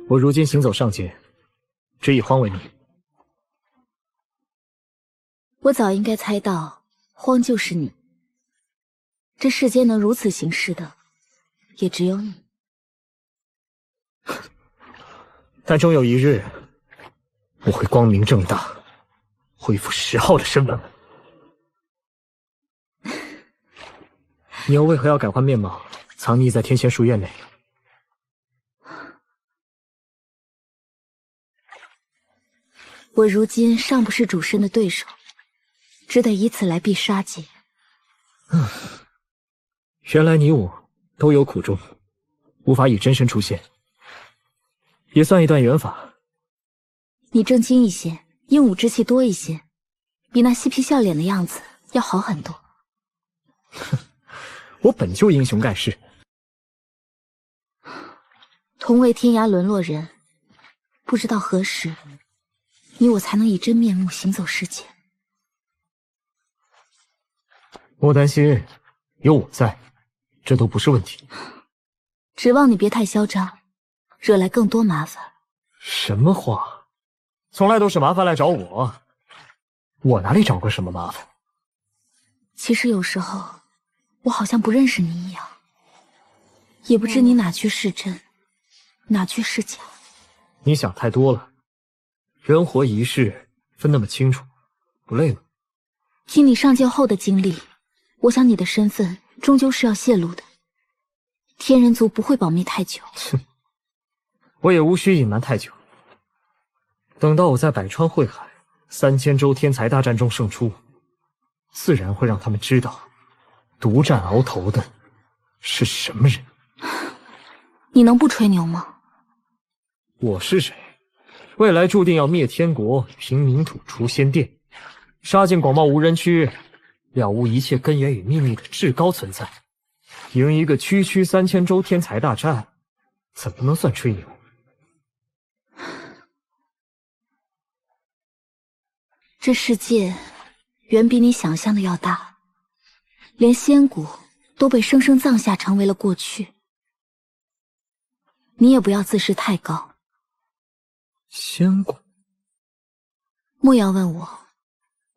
我如今行走上界，只以荒为名。我早应该猜到，荒就是你。这世间能如此行事的，也只有你。但终有一日，我会光明正大恢复10号的身份。你又为何要改换面貌，藏匿在天仙书院内？我如今尚不是主身的对手，只得以此来避杀劫。原来你我都有苦衷，无法以真身出现，也算一段缘法。你正经一些，英武之气多一些，比那嬉皮笑脸的样子要好很多。我本就英雄盖世。同为天涯沦落人，不知道何时，你我才能以真面目行走世间。莫担心，有我在，这都不是问题。指望你别太嚣张，惹来更多麻烦。什么话？从来都是麻烦来找我，我哪里找过什么麻烦？其实有时候，我好像不认识你一样，也不知你哪句是真，哪句是假。你想太多了，人活一世分那么清楚，不累吗？听你上界后的经历，我想你的身份终究是要泄露的。天人族不会保密太久。哼，我也无需隐瞒太久。等到我在百川汇海3000州天才大战中胜出，自然会让他们知道，独占鳌头的是什么人。你能不吹牛吗？我是谁？未来注定要灭天国，平民土，除仙殿，杀进广袤无人区，了悟一切根源与秘密的至高存在。赢一个区区3000州天才大战，怎么能算吹牛？这世界远比你想象的要大，连仙骨都被生生葬下，成为了过去。你也不要自视太高。仙骨？莫要问我，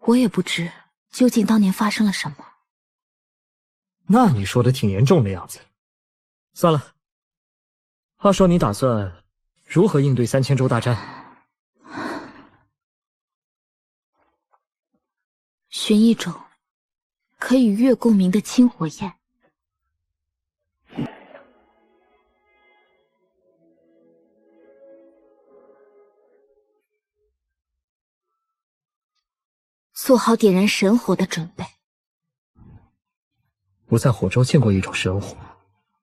我也不知究竟当年发生了什么。那你说的挺严重的样子。算了，话说你打算如何应对3000州大战？寻一种可以越共鸣的清火焰。做好点燃神火的准备。我在火州见过一种神火，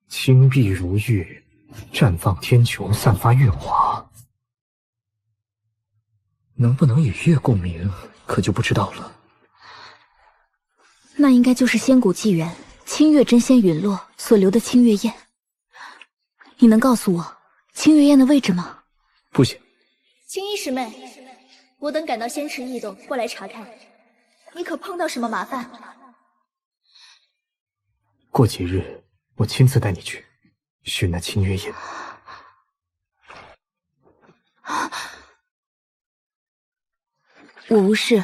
青碧如玉，绽放天穹，散发月华。能不能与月共鸣，可就不知道了。那应该就是仙骨纪元清月真仙陨落所留的清月焰。你能告诉我清月焰的位置吗？不行。青衣师妹，我等赶到仙池异洞过来查看，你可碰到什么麻烦？过几日我亲自带你去寻那清月焰。我无事。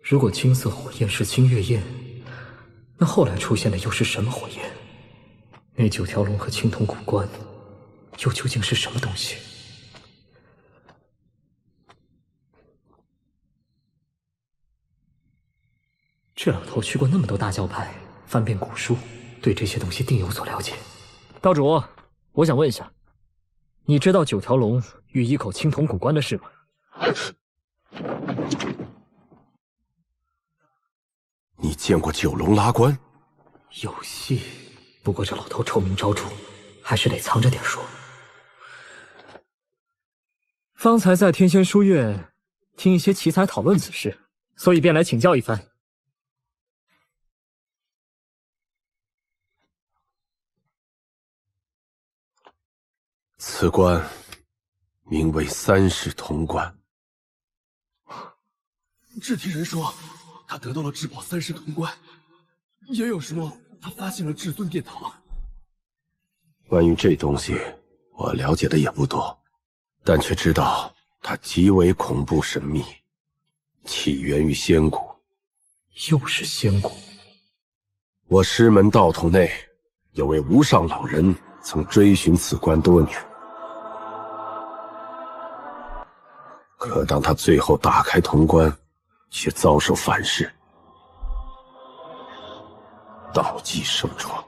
如果青色火焰是清月焰，那后来出现的又是什么火焰？那9条龙和青铜古棺又究竟是什么东西？这老头去过那么多大教派，翻遍古书，对这些东西定有所了解。道主，我想问一下，你知道9条龙与一口青铜古棺的事吗？你见过9龙拉棺？有戏，不过这老头臭名昭著，还是得藏着点说。方才在天仙书院听一些奇才讨论此事，所以便来请教一番。此棺名为三世潼关。只听人说，他得到了至宝三世潼关，也有说他发现了至尊殿堂。关于这东西，我了解的也不多，但却知道它极为恐怖神秘，起源于仙谷。又是仙谷。我师门道统内有位无上老人曾追寻此关多年，可当他最后打开潼关，却遭受反噬，道迹生疮。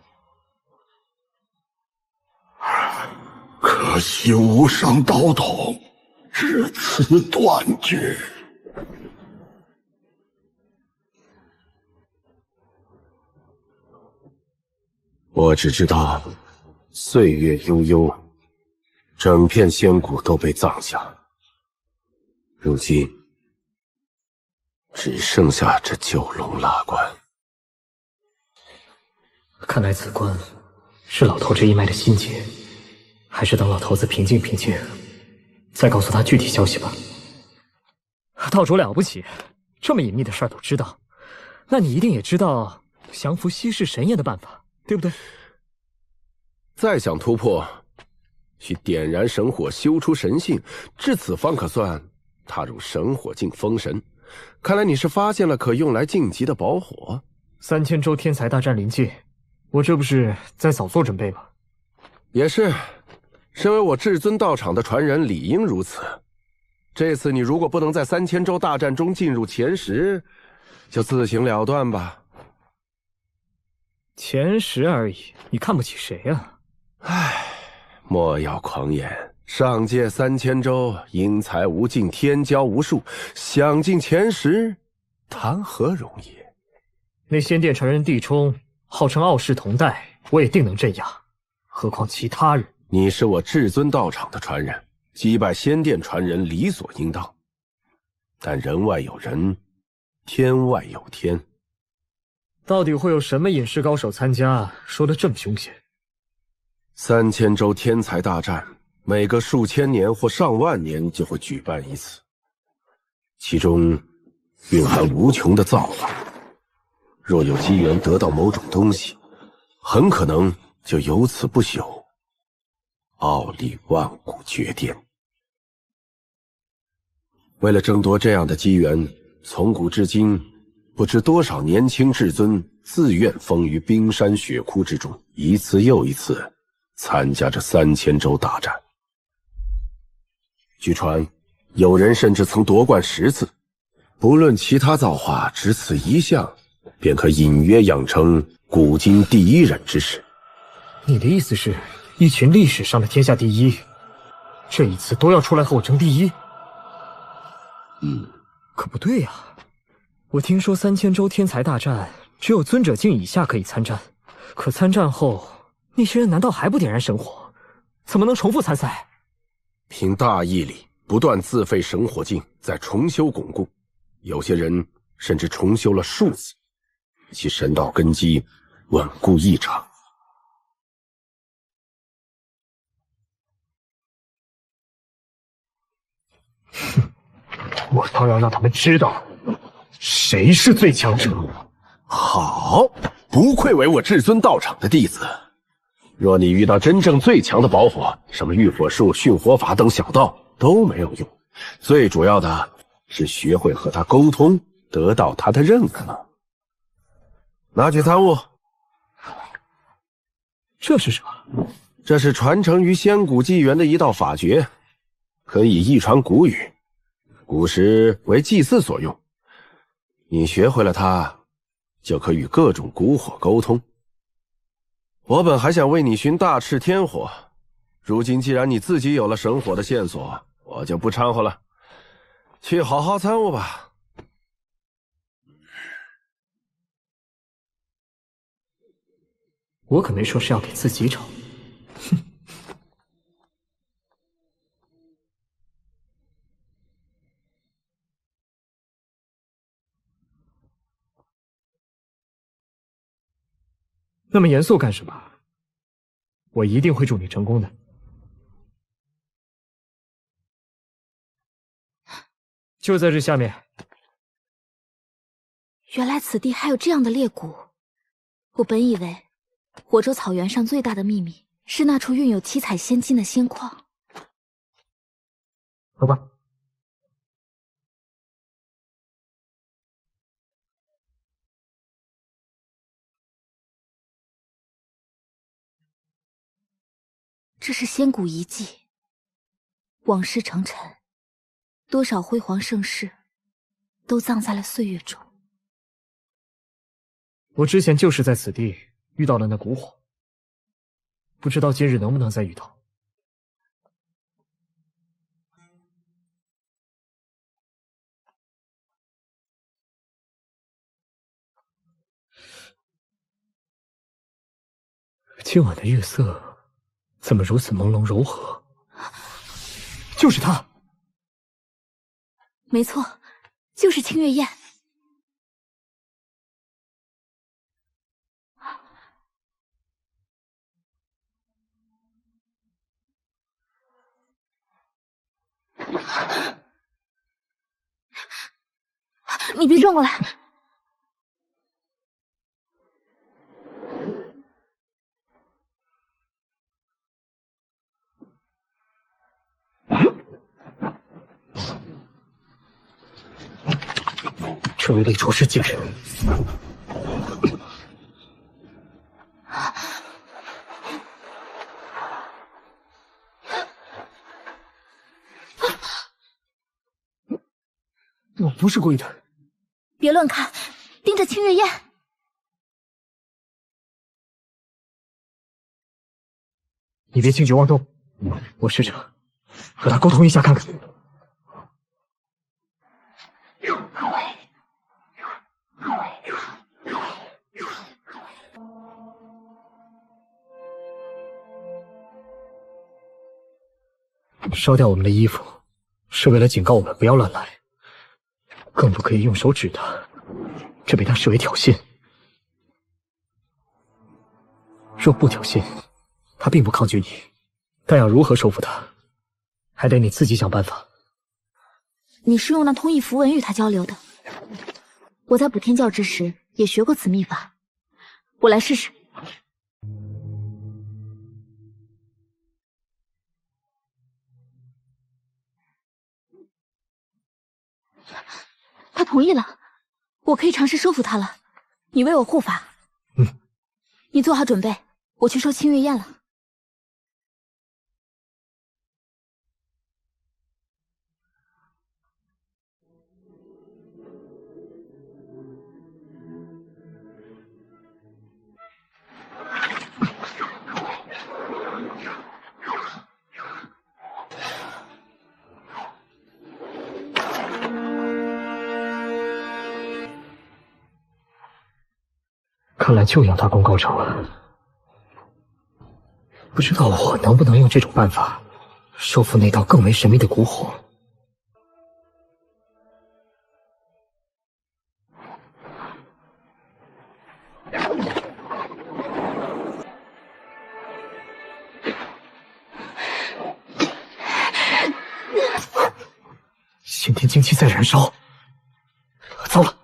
可惜无上道统至此断绝。我只知道，岁月悠悠，整片仙谷都被葬下，如今只剩下这九龙拉关。看来此关是老头这一脉的心结，还是等老头子平静平静，再告诉他具体消息吧。道主了不起，这么隐秘的事儿都知道，那你一定也知道降服稀世神焰的办法，对不对？再想突破，需点燃神火，修出神性，至此方可算踏入神火境封神。看来你是发现了可用来晋级的宝火。3000州天才大战临近，我这不是在早做准备吗？也是，身为我至尊道场的传人，理应如此。这次你如果不能在3000州大战中进入前10，就自行了断吧。前10而已，你看不起谁啊？唉，莫要狂言。上届3000州，英才无尽，天骄无数，想进前10，谈何容易？那仙殿传人帝冲，号称傲视同代，我也定能镇压，何况其他人？你是我至尊道场的传人，击败仙殿传人理所应当。但人外有人，天外有天。到底会有什么隐士高手参加？说得这么凶险。3000州天才大战，每隔数千年或上万年就会举办一次，其中蕴含无穷的造化。若有机缘得到某种东西，很可能就有此不朽，傲立万古绝巅。为了争夺这样的机缘，从古至今，不知多少年轻至尊自愿封于冰山雪窟之中，一次又一次参加着3000州大战。据传，有人甚至曾夺冠10次。不论其他造化，只此一项，便可隐约养成古今第一人之势。你的意思是，一群历史上的天下第一，这一次都要出来和我争第一？可不对呀，我听说3000州天才大战只有尊者境以下可以参战，可参战后那些人难道还不点燃神火？怎么能重复参赛？凭大义理，不断自废神火境，再重修巩固。有些人甚至重修了数次，其神道根基稳固异常。我倒要让他们知道，谁是最强者。好，不愧为我至尊道场的弟子。若你遇到真正最强的宝火，什么御火术、驯火法等小道都没有用，最主要的是学会和他沟通，得到他的认可。拿去参悟。这是什么？这是传承于仙古纪元的一道法诀，可以一传古语，古时为祭祀所用。你学会了它，就可与各种古火沟通。我本还想为你寻大赤天火，如今既然你自己有了神火的线索，我就不掺和了，去好好参悟吧。我可没说是要给自己找。哼。那么严肃干什么？我一定会助你成功的。就在这下面。原来此地还有这样的裂谷。我本以为火州草原上最大的秘密是那处蕴有七彩仙金的仙矿。走吧。这是仙谷遗迹，往事成尘，多少辉煌盛世都葬在了岁月中。我之前就是在此地遇到了那蛊火，不知道今日能不能再遇到。今晚的月色怎么如此朦胧柔和？就是他！没错，就是清月宴。你别转过来！这位内出世界人，我不是故意的。别乱看，盯着清月宴。你别轻举妄动，我试着和他沟通一下看看。烧掉我们的衣服，是为了警告我们不要乱来，更不可以用手指他，这被他视为挑衅。若不挑衅，他并不抗拒你，但要如何收服他，还得你自己想办法。你是用那通义符文与他交流的？我在补天教之时也学过此秘法，我来试试。他同意了，我可以尝试收服他了。你为我护法。你做好准备，我去收清月宴了。看来就要大功告成了。不知道我能不能用这种办法收服那道更为神秘的蛊火。先天精气在燃烧，糟了！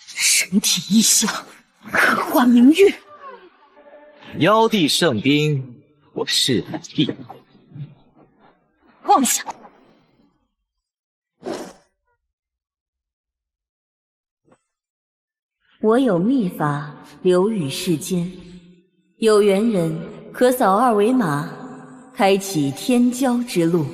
神体异象，刻画明玉。妖帝圣兵，我势在必得。妄想！我有秘法流于世间，有缘人可扫二维码，开启天骄之路。